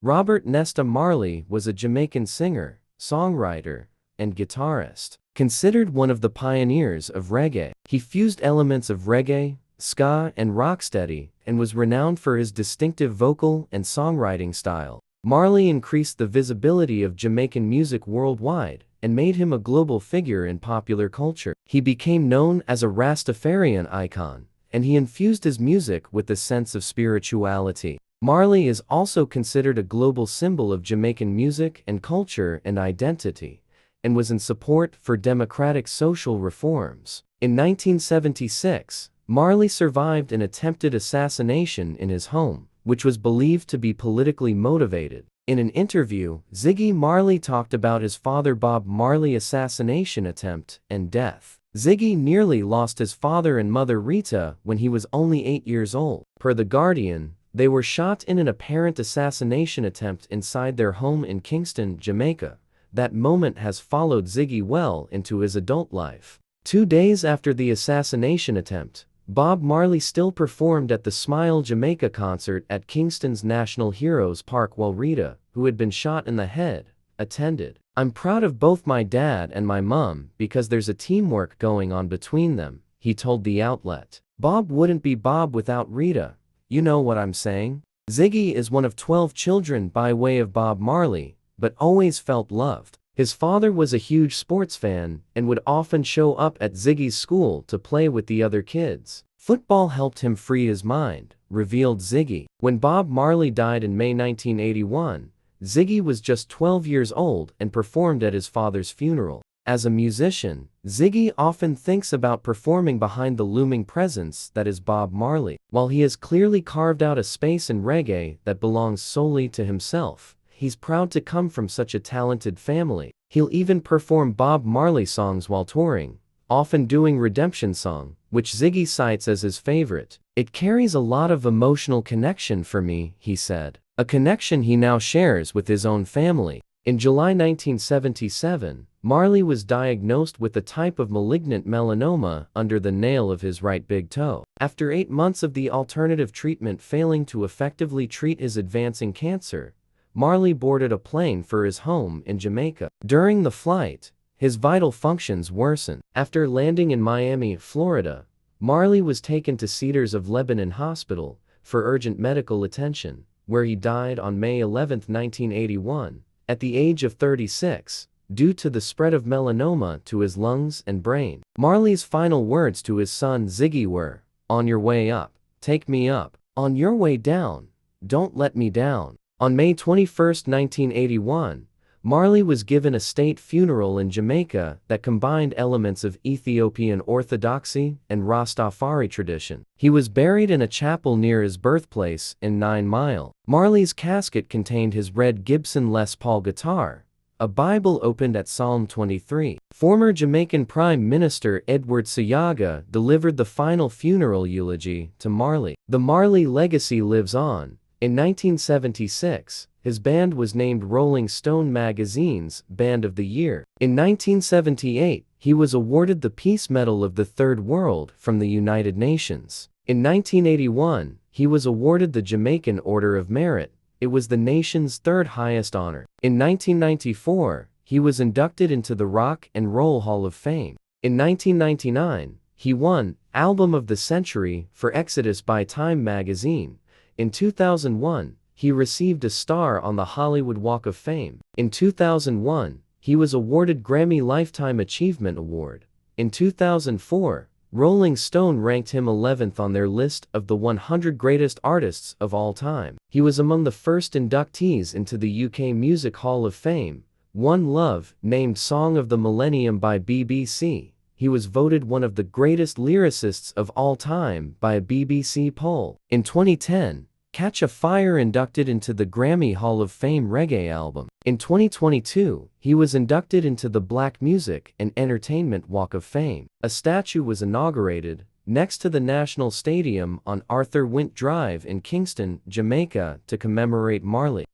Robert Nesta Marley was a Jamaican singer, songwriter, and guitarist. Considered one of the pioneers of reggae, he fused elements of reggae, ska, and rocksteady, and was renowned for his distinctive vocal and songwriting style. Marley increased the visibility of Jamaican music worldwide and made him a global figure in popular culture. He became known as a Rastafarian icon, and he infused his music with a sense of spirituality. Marley is also considered a global symbol of Jamaican music and culture and identity, and was in support for democratic social reforms. In 1976, Marley survived an attempted assassination in his home, which was believed to be politically motivated. In an interview, Ziggy Marley talked about his father Bob Marley's assassination attempt and death. Ziggy nearly lost his father and mother Rita when he was only 8 years old. Per The Guardian, they were shot in an apparent assassination attempt inside their home in Kingston, Jamaica. That moment has followed Ziggy well into his adult life. 2 days after the assassination attempt, Bob Marley still performed at the Smile Jamaica concert at Kingston's National Heroes Park while Rita, who had been shot in the head, attended. "I'm proud of both my dad and my mum because there's a teamwork going on between them," he told the outlet. "Bob wouldn't be Bob without Rita. You know what I'm saying?" Ziggy is one of 12 children by way of Bob Marley, but always felt loved. His father was a huge sports fan and would often show up at Ziggy's school to play with the other kids. "Football helped him free his mind," revealed Ziggy. When Bob Marley died in May 1981, Ziggy was just 12 years old and performed at his father's funeral. As a musician, Ziggy often thinks about performing behind the looming presence that is Bob Marley. While he has clearly carved out a space in reggae that belongs solely to himself, he's proud to come from such a talented family. He'll even perform Bob Marley songs while touring, often doing Redemption Song, which Ziggy cites as his favorite. "It carries a lot of emotional connection for me," he said. A connection he now shares with his own family. In July 1977, Marley was diagnosed with a type of malignant melanoma under the nail of his right big toe. After 8 months of the alternative treatment failing to effectively treat his advancing cancer, Marley boarded a plane for his home in Jamaica. During the flight, his vital functions worsened. After landing in Miami, Florida, Marley was taken to Cedars of Lebanon Hospital for urgent medical attention, where he died on May 11, 1981, at the age of 36, due to the spread of melanoma to his lungs and brain. Marley's final words to his son Ziggy were, "On your way up, take me up. On your way down, don't let me down." On May 21, 1981, Marley was given a state funeral in Jamaica that combined elements of Ethiopian Orthodoxy and Rastafari tradition. He was buried in a chapel near his birthplace in 9 Mile. Marley's casket contained his red Gibson Les Paul guitar. A Bible opened at Psalm 23. Former Jamaican Prime Minister Edward Seaga delivered the final funeral eulogy to Marley. The Marley legacy lives on. In 1976, his band was named Rolling Stone magazine's Band of the Year. In 1978, he was awarded the Peace Medal of the Third World from the United Nations. In 1981, he was awarded the Jamaican Order of Merit. It was the nation's third highest honor. In 1994, he was inducted into the Rock and Roll Hall of Fame. In 1999, he won Album of the Century for Exodus by Time magazine. In 2001, he received a star on the Hollywood Walk of Fame. In 2001, he was awarded Grammy Lifetime Achievement Award. In 2004, Rolling Stone ranked him 11th on their list of the 100 greatest artists of all time. He was among the first inductees into the UK Music Hall of Fame. One Love, named Song of the Millennium by BBC. He was voted one of the greatest lyricists of all time by a BBC poll. In 2010, Catch a Fire inducted into the Grammy Hall of Fame Reggae album. In 2022, he was inducted into the Black Music and Entertainment Walk of Fame. A statue was inaugurated next to the National Stadium on Arthur Wint Drive in Kingston, Jamaica, to commemorate Marley.